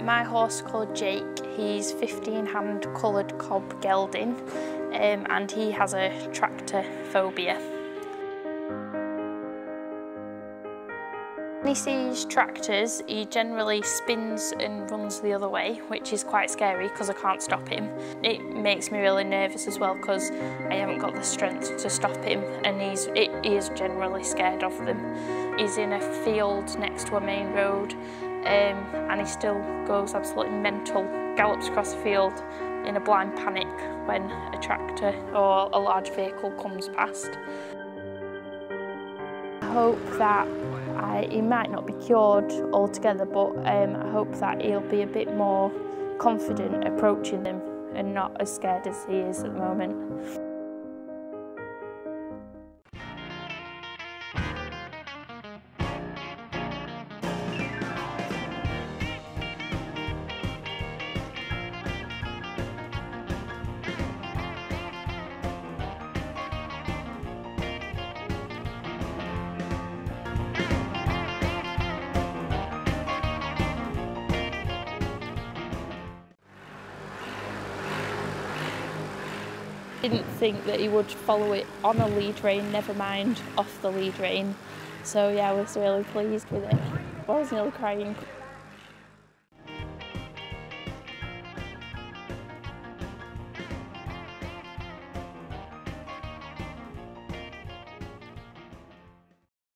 My horse called Jake, he's 15-hand coloured cob gelding, and he has a tractor phobia. When he sees tractors, he generally spins and runs the other way, which is quite scary because I can't stop him. It makes me really nervous as well because I haven't got the strength to stop him, and he is generally scared of them. He's in a field next to a main road, and he still goes absolutely mental, gallops across the field in a blind panic when a tractor or a large vehicle comes past. I hope that he might not be cured altogether, but I hope that he'll be a bit more confident approaching them and not as scared as he is at the moment. Didn't think that he would follow it on a lead rein, never mind off the lead rein. So yeah, I was really pleased with it. I was nearly crying.